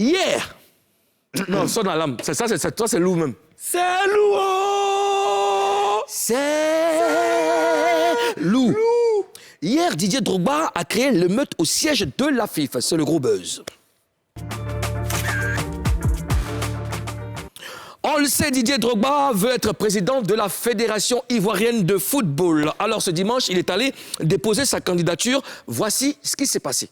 Hier, non, sonne à l'âme, ça c'est Lou même. C'est Lou, c'est Lou. Hier, Didier Drogba a créé l'émeute au siège de la FIFA, c'est le gros buzz. On le sait, Didier Drogba veut être président de la Fédération ivoirienne de football. Alors ce dimanche, il est allé déposer sa candidature. Voici ce qui s'est passé.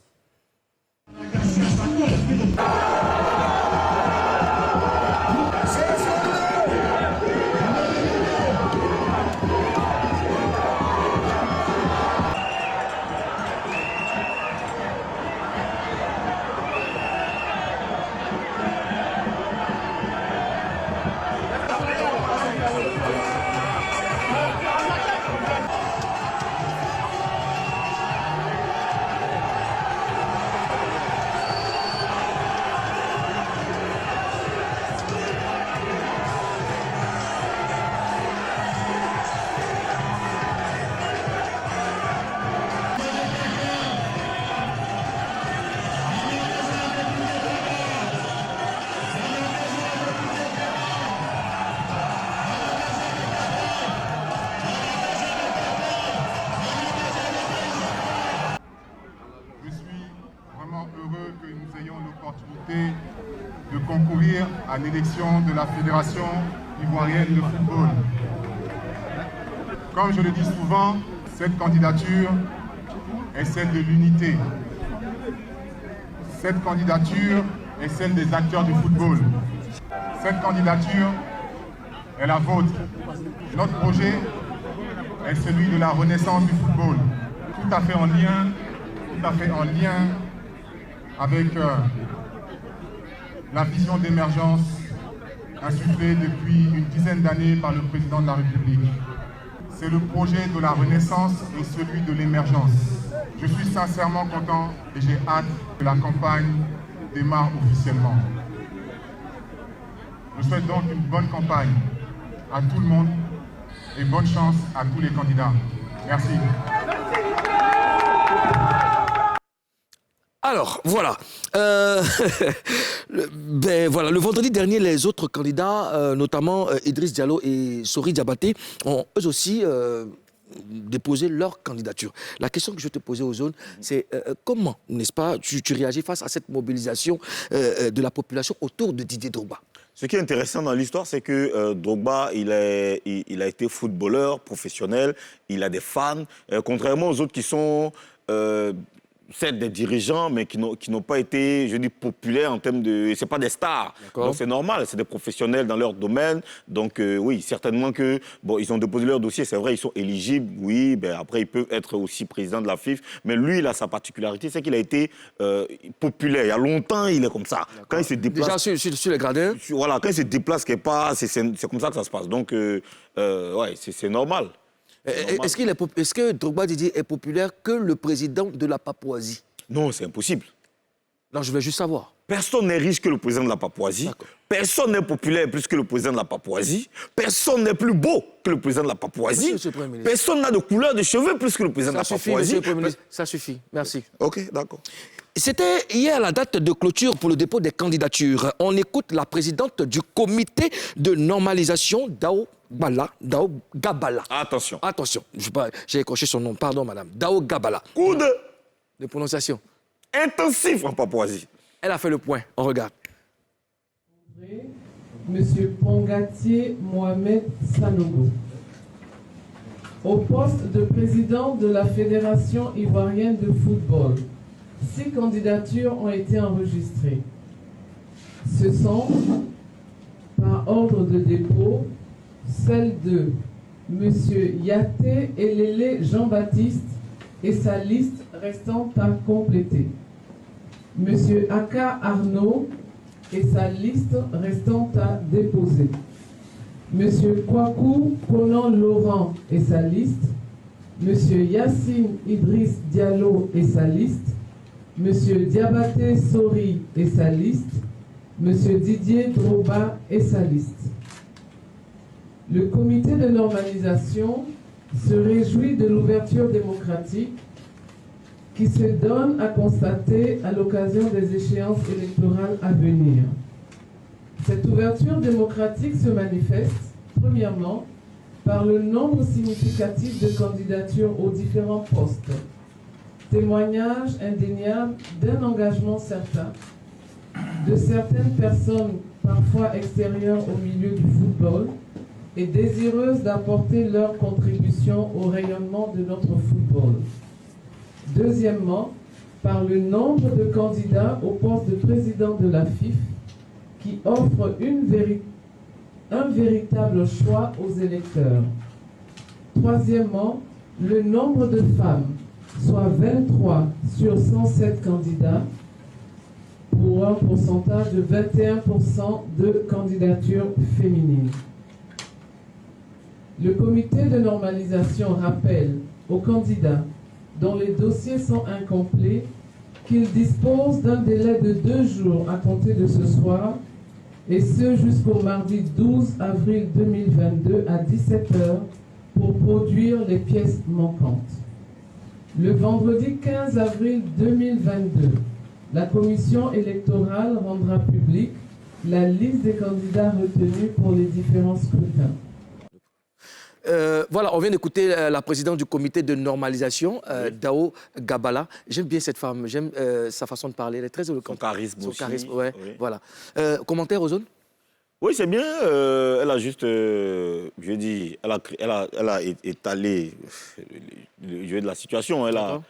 De concourir à l'élection de la Fédération ivoirienne de football. Comme je le dis souvent, cette candidature est celle de l'unité. Cette candidature est celle des acteurs du football. Cette candidature est la vôtre. Notre projet est celui de la renaissance du football, tout à fait en lien avec la vision d'émergence insufflée depuis une dizaine d'années par le président de la République. C'est le projet de la renaissance et celui de l'émergence. Je suis sincèrement content et j'ai hâte que la campagne démarre officiellement. Je souhaite donc une bonne campagne à tout le monde et bonne chance à tous les candidats. Merci. Alors, voilà. Le vendredi dernier, les autres candidats, notamment Idriss Diallo et Sori Diabaté, ont eux aussi déposé leur candidature. La question que je te posais aux zones, c'est comment, n'est-ce pas, tu réagis face à cette mobilisation de la population autour de Didier Drogba? Ce qui est intéressant dans l'histoire, c'est que Drogba, il a été footballeur professionnel, il a des fans, contrairement aux autres qui sont... certes des dirigeants, mais qui n'ont pas été, je dis, populaires en termes de... C'est pas des stars. Donc c'est normal, c'est des professionnels dans leur domaine. Donc oui, certainement que... Bon, ils ont déposé leur dossier, c'est vrai, ils sont éligibles, oui. Ben, après, ils peuvent être aussi président de la FIFA. Mais lui, il a sa particularité, c'est qu'il a été populaire. Il y a longtemps, il est comme ça. Quand il se déplace... Déjà sur les gradins. Voilà, quand il se déplace quelque part, c'est comme ça que ça se passe. Donc, ouais, c'est normal. Est-ce que Drogba Didier est populaire que le président de la Papouasie? Non, c'est impossible. Non, je veux juste savoir. Personne n'est riche que le président de la Papouasie. Personne n'est populaire plus que le président de la Papouasie. Personne n'est plus beau que le président de la Papouasie. Personne n'a de couleur de cheveux plus que le président de la Papouasie. Monsieur le Premier ministre, ça suffit. Merci. OK, d'accord. C'était hier la date de clôture pour le dépôt des candidatures. On écoute la présidente du comité de normalisation, Dao Gabala. Attention. Attention, j'ai écorché son nom, pardon madame. Dao Gabala. Coup de prononciation. Intensif en Papouasie. Elle a fait le point, on regarde. Monsieur Pongatier Mohamed Sanogo. Au poste de président de la Fédération ivoirienne de football, 6 candidatures ont été enregistrées. Ce sont, par ordre de dépôt, celles de M. Yaté Elele Jean-Baptiste et sa liste restant à compléter. M. Aka Arnaud et sa liste restant à déposer. M. Kwaku Konan Laurent et sa liste. M. Yassine Idriss Diallo et sa liste. M. Diabaté Sori et sa liste. M. Didier Drogba et sa liste. Le comité de normalisation se réjouit de l'ouverture démocratique qui se donne à constater à l'occasion des échéances électorales à venir. Cette ouverture démocratique se manifeste, premièrement, par le nombre significatif de candidatures aux différents postes, témoignage indéniable d'un engagement certain de certaines personnes parfois extérieures au milieu du football et désireuses d'apporter leur contribution au rayonnement de notre football. Deuxièmement, par le nombre de candidats au poste de président de la FIF qui offre un véritable choix aux électeurs. Troisièmement, le nombre de femmes, soit 23 sur 107 candidats, pour un pourcentage de 21% de candidatures féminines. Le comité de normalisation rappelle aux candidats dont les dossiers sont incomplets qu'ils disposent d'un délai de 2 jours à compter de ce soir, et ce jusqu'au mardi 12 avril 2022 à 17h pour produire les pièces manquantes. Le vendredi 15 avril 2022, la commission électorale rendra publique la liste des candidats retenus pour les différents scrutins. Voilà, on vient d'écouter la présidente du comité de normalisation, Dao Gabala. J'aime bien cette femme, j'aime sa façon de parler, elle est très éloquente. Son charisme aussi. Son charisme, ouais, oui. voilà. Commentaire aux zones? Oui, c'est bien. Elle a juste, je dis, elle a étalé le jeu de la situation. Elle a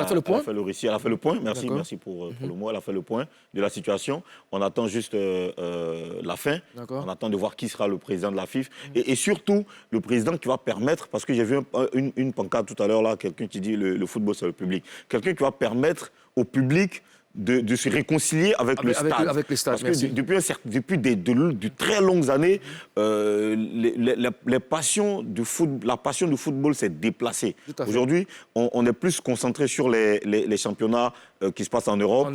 fait le point. Elle a fait le récit, elle a fait le point. Merci pour le mot. Elle a fait le point de la situation. On attend juste la fin. On attend de voir qui sera le président de la FIF. Et surtout, le président qui va permettre, parce que j'ai vu une pancarte tout à l'heure, là, quelqu'un qui dit le football, c'est le public. Quelqu'un qui va permettre au public de se réconcilier avec le stade. Avec le stade, parce que depuis de très longues années, la passion du football s'est déplacée. Aujourd'hui, on est plus concentré sur les championnats qui se passent en Europe,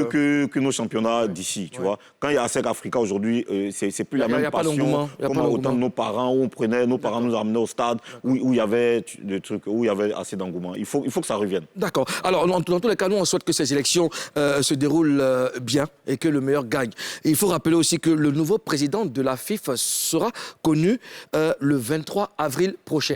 que nos championnats d'ici. Tu vois. Quand il y a ASEC Africa aujourd'hui, c'est plus la même passion comme autant de nos parents, où nos parents nous amenaient au stade, où il y avait des trucs, où il y avait assez d'engouement. Il faut que ça revienne. D'accord. Alors, dans tous les cas, nous, on souhaite que ces élections se déroulent bien et que le meilleur gagne. Et il faut rappeler aussi que le nouveau président de la FIF sera connu le 23 avril prochain.